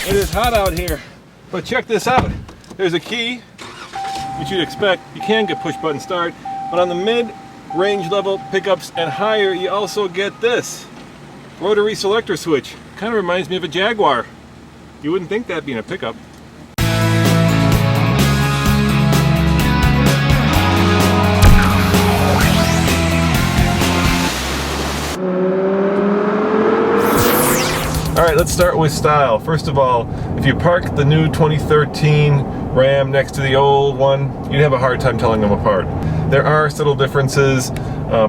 It is hot out here, but check this out. There's a key, which you'd expect. You can get push button start, but on the mid-range level pickups and higher, you also get this rotary selector switch. Kind of reminds me of a Jaguar. You wouldn't think that being a pickup. All right, let's start with style. First of all, if you park the new 2013 Ram next to the old one, you'd have a hard time telling them apart. There are subtle differences.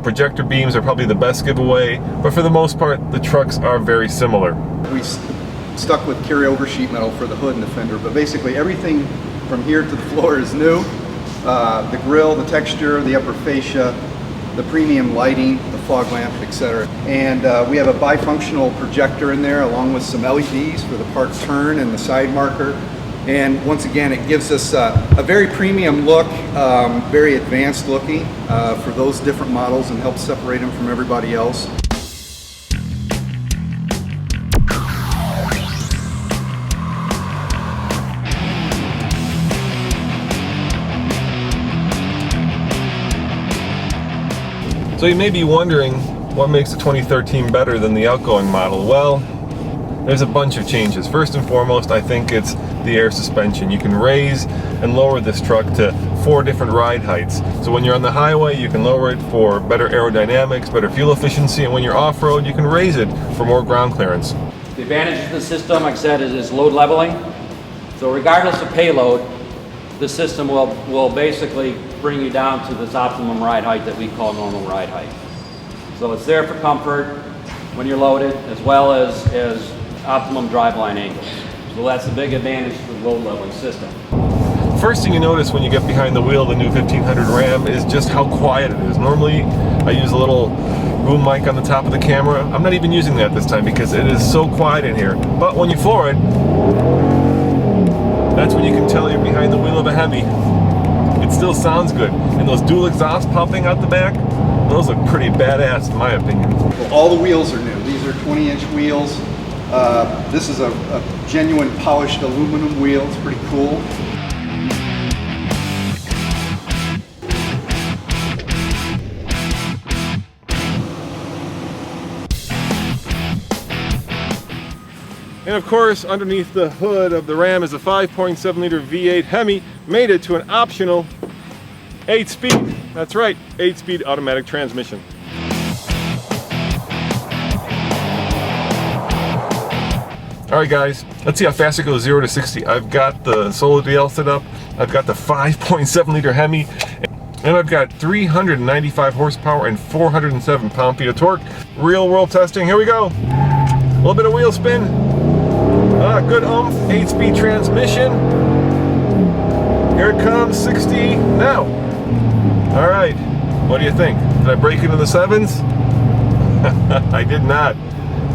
Projector beams are probably the best giveaway, but for the most part, the trucks are very similar. We stuck with carryover sheet metal for the hood and the fender, but basically everything from here to the floor is new. The grille, the texture, the upper fascia, the premium lighting, the fog lamp, etc. And we have a bifunctional projector in there along with some LEDs for the park turn and the side marker. And once again, it gives us a very premium look, very advanced looking for those different models and helps separate them from everybody else. So you may be wondering what makes the 2013 better than the outgoing model. Well, there's a bunch of changes. First and foremost, I think it's the air suspension. You can raise and lower this truck to 4 different ride heights. So when you're on the highway, you can lower it for better aerodynamics, better fuel efficiency, and when you're off-road, you can raise it for more ground clearance. The advantage of the system, like I said, is load leveling. So regardless of payload, the system will basically bring you down to this optimum ride height that we call normal ride height. So it's there for comfort when you're loaded, as well as optimum driveline angles. So that's a big advantage to the load leveling system. First thing you notice when you get behind the wheel of the new 1500 Ram is just how quiet it is. Normally, I use a little boom mic on the top of the camera. I'm not even using that this time because it is so quiet in here. But when you floor it, that's when you can tell you're behind the wheel of a Hemi. It still sounds good. And those dual exhausts popping out the back, those look pretty badass in my opinion. Well, all the wheels are new. These are 20-inch wheels. This is a genuine polished aluminum wheel. It's pretty cool. And of course, underneath the hood of the Ram is a 5.7 liter V8 Hemi, made it to an optional 8-speed. That's right, 8-speed automatic transmission. All right guys, let's see how fast it goes 0 to 60. I've got the Solo DL set up, I've got the 5.7 liter Hemi, and I've got 395 horsepower and 407 pound-feet of torque. Real world testing, here we go. A little bit of wheel spin. Good oomph, 8-speed transmission. Here it comes, 60 now. All right, what do you think? Did I break into the 7s? I did not.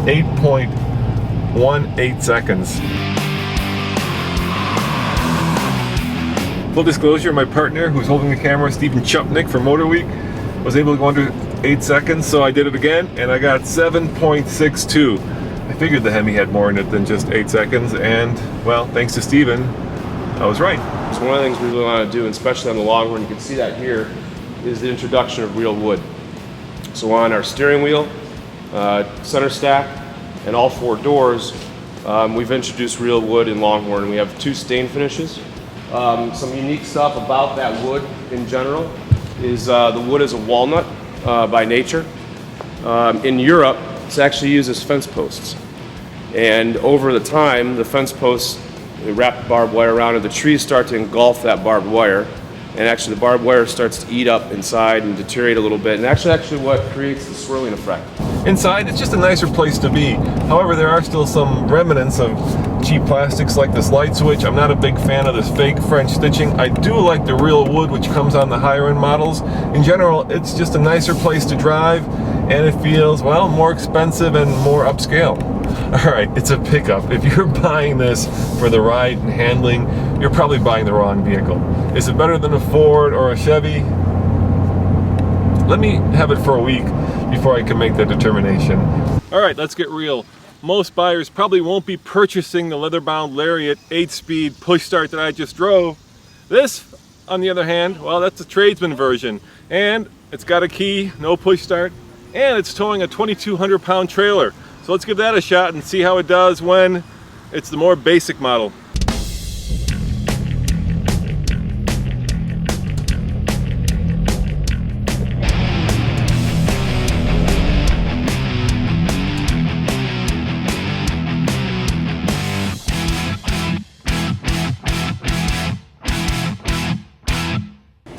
8.18 seconds. Full disclosure, my partner who's holding the camera, Stephen Chupnik from Motor Week, was able to go under 8 seconds, so I did it again, and I got 7.62. I figured the Hemi had more in it than just 8 seconds, and, well, thanks to Stephen, I was right. So one of the things we really want to do, especially on the long run, you can see that here, is the introduction of real wood. So on our steering wheel, center stack, and all 4 doors, we've introduced real wood in Longhorn. We have 2 stain finishes. Some unique stuff about that wood in general is the wood is a walnut by nature. In Europe, it's actually used as fence posts. And over the time, the fence posts, they wrap barbed wire around it, the trees start to engulf that barbed wire, and actually the barbed wire starts to eat up inside and deteriorate a little bit, and actually what creates the swirling effect. Inside, it's just a nicer place to be. However, there are still some remnants of cheap plastics like this light switch. I'm not a big fan of this fake French stitching. I do like the real wood which comes on the higher end models. In general, it's just a nicer place to drive, and it feels, well, more expensive and more upscale. All right, it's a pickup. If you're buying this for the ride and handling, you're probably buying the wrong vehicle. Is it better than a Ford or a Chevy? Let me have it for a week before I can make that determination. All right, let's get real. most buyers probably won't be purchasing the leather-bound Lariat 8-speed push start that I just drove. This, on the other hand, well, that's a tradesman version, and it's got a key, no push start, and it's towing a 2,200 pound trailer. So let's give that a shot and see how it does when it's the more basic model.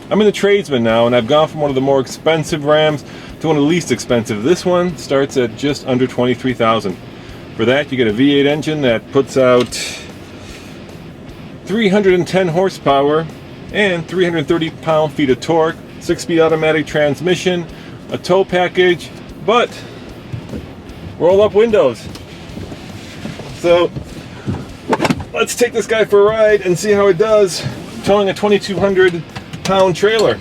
I'm in the tradesman now, and I've gone from one of the more expensive Rams to one of the least expensive. This one starts at just under $23,000. For that, you get a V8 engine that puts out 310 horsepower and 330 pound-feet of torque, 6-speed automatic transmission, a tow package, but roll-up windows. So let's take this guy for a ride and see how it does towing a 2,200 pound trailer,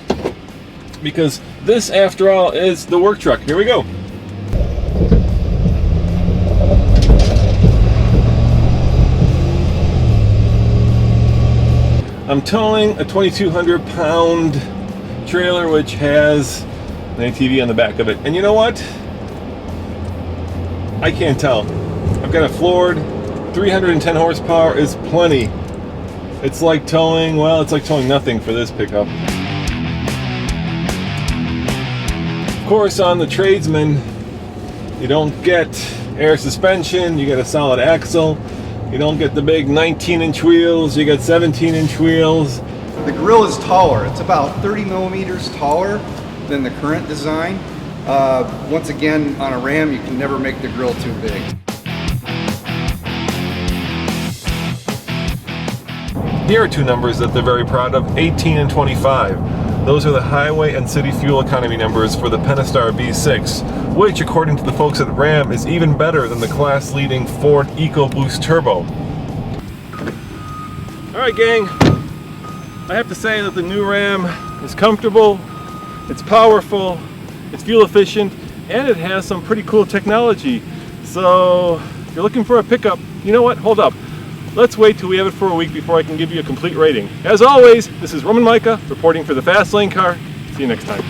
because this, after all, is the work truck. Here we go. I'm towing a 2,200 pound trailer which has an ATV on the back of it, and you know what? I can't tell. I've got it floored. 310 horsepower is plenty. It's like towing, well, it's like towing nothing for this pickup. Of course, on the tradesman, you don't get air suspension, you get a solid axle. You don't get the big 19-inch wheels, you get 17-inch wheels. The grille is taller. It's about 30 millimeters taller than the current design. Once again, on a Ram, you can never make the grille too big. Here are two numbers that they're very proud of, 18 and 25. Those are the highway and city fuel economy numbers for the Pentastar V6, which, according to the folks at Ram, is even better than the class-leading Ford EcoBoost Turbo. Alright gang, I have to say that the new Ram is comfortable, it's powerful, it's fuel efficient, and it has some pretty cool technology. So, if you're looking for a pickup, you know what, hold up. Let's wait till we have it for a week before I can give you a complete rating. As always, this is Roman Micah reporting for the Fast Lane Car. See you next time.